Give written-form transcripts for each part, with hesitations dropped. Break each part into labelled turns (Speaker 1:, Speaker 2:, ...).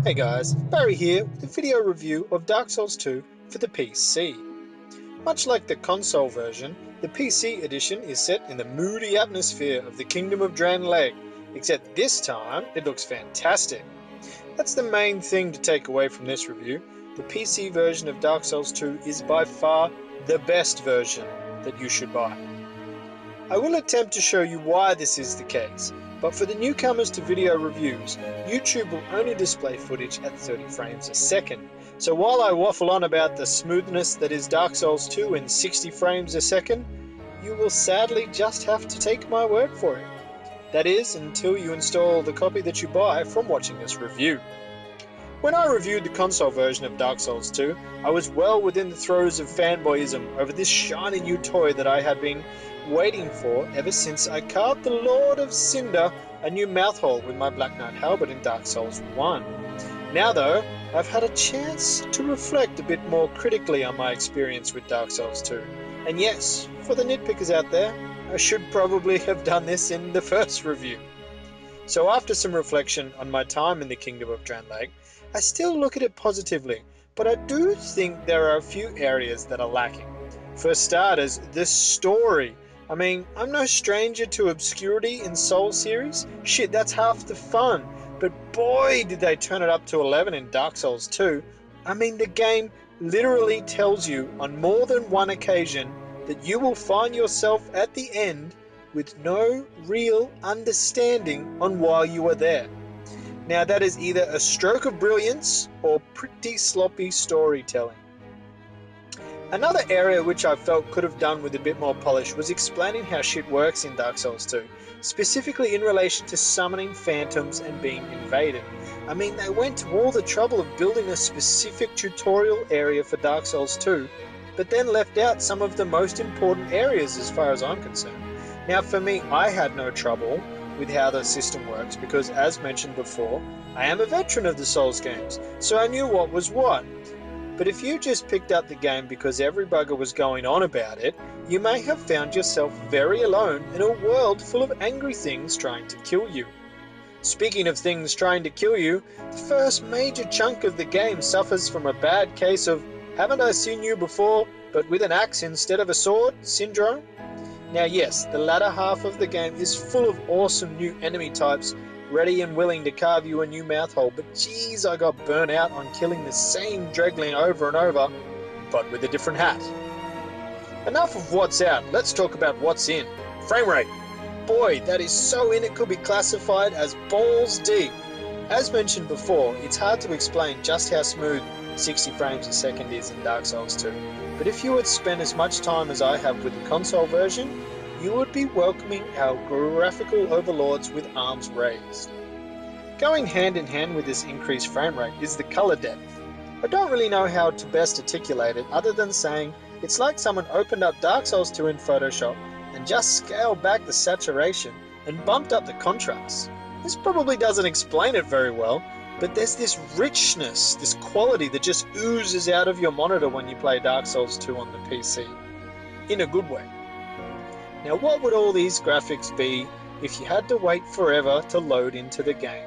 Speaker 1: Hey guys, Barry here with a video review of Dark Souls 2 for the PC. Much like the console version, the PC edition is set in the moody atmosphere of the Kingdom of Drangleic, except this time it looks fantastic. That's the main thing to take away from this review. The PC version of Dark Souls 2 is by far the best version that you should buy. I will attempt to show you why this is the case, but for the newcomers to video reviews, YouTube will only display footage at 30 frames a second. So while I waffle on about the smoothness that is Dark Souls 2 in 60 frames a second, you will sadly just have to take my word for it. That is, until you install the copy that you buy from watching this review. When I reviewed the console version of Dark Souls 2, I was well within the throes of fanboyism over this shiny new toy that I had been waiting for ever since I carved the Lord of Cinder a new mouthhole with my Black Knight Halberd in Dark Souls 1. Now though, I've had a chance to reflect a bit more critically on my experience with Dark Souls 2. And yes, for the nitpickers out there, I should probably have done this in the first review. So after some reflection on my time in the Kingdom of Drangleic, I still look at it positively, but I do think there are a few areas that are lacking. For starters, the story. I mean, I'm no stranger to obscurity in Souls series. Shit, that's half the fun. But boy, did they turn it up to 11 in Dark Souls 2. I mean, the game literally tells you on more than one occasion that you will find yourself at the end with no real understanding on why you are there. Now that is either a stroke of brilliance or pretty sloppy storytelling. Another area which I felt could have done with a bit more polish was explaining how shit works in Dark Souls 2, specifically in relation to summoning phantoms and being invaded. I mean, they went to all the trouble of building a specific tutorial area for Dark Souls 2, but then left out some of the most important areas as far as I'm concerned. Now for me, I had no trouble with how the system works because, as mentioned before, I am a veteran of the Souls games, so I knew what was what. But if you just picked up the game because every bugger was going on about it, you may have found yourself very alone in a world full of angry things trying to kill you. Speaking of things trying to kill you, the first major chunk of the game suffers from a bad case of "haven't I seen you before, but with an axe instead of a sword" syndrome. Now yes, the latter half of the game is full of awesome new enemy types ready and willing to carve you a new mouthhole, but geez, I got burnt out on killing the same Dreglin over and over, but with a different hat. Enough of what's out, let's talk about what's in. Frame rate. Boy, that is so in it could be classified as balls deep. As mentioned before, it's hard to explain just how smooth 60 frames a second is in Dark Souls 2, but if you would spend as much time as I have with the console version, you would be welcoming our graphical overlords with arms raised. Going hand in hand with this increased frame rate is the color depth. I don't really know how to best articulate it other than saying it's like someone opened up Dark Souls 2 in Photoshop and just scaled back the saturation and bumped up the contrast. This probably doesn't explain it very well, but there's this richness, this quality that just oozes out of your monitor when you play Dark Souls 2 on the PC. In a good way. Now what would all these graphics be if you had to wait forever to load into the game?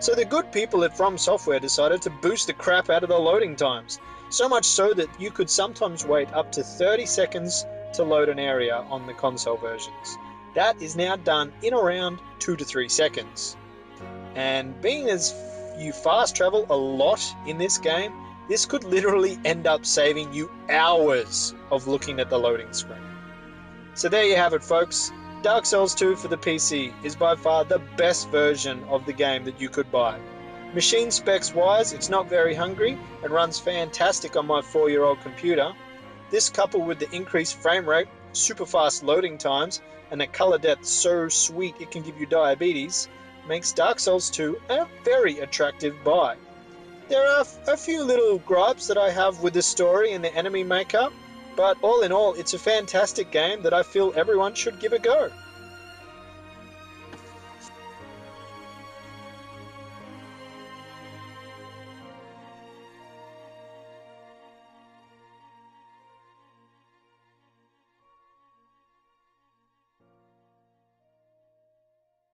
Speaker 1: So the good people at From Software decided to boost the crap out of the loading times, so much so that you could sometimes wait up to 30 seconds to load an area on the console versions. That is now done in around 2 to 3 seconds. And being as you fast travel a lot in this game, this could literally end up saving you hours of looking at the loading screen. So there you have it, folks. Dark Souls 2 for the PC is by far the best version of the game that you could buy. Machine specs wise, it's not very hungry and runs fantastic on my 4-year-old computer. This, coupled with the increased frame rate, super fast loading times, and a color depth so sweet it can give you diabetes, makes Dark Souls 2 a very attractive buy. There are a few little gripes that I have with the story and the enemy makeup, but all in all, it's a fantastic game that I feel everyone should give a go.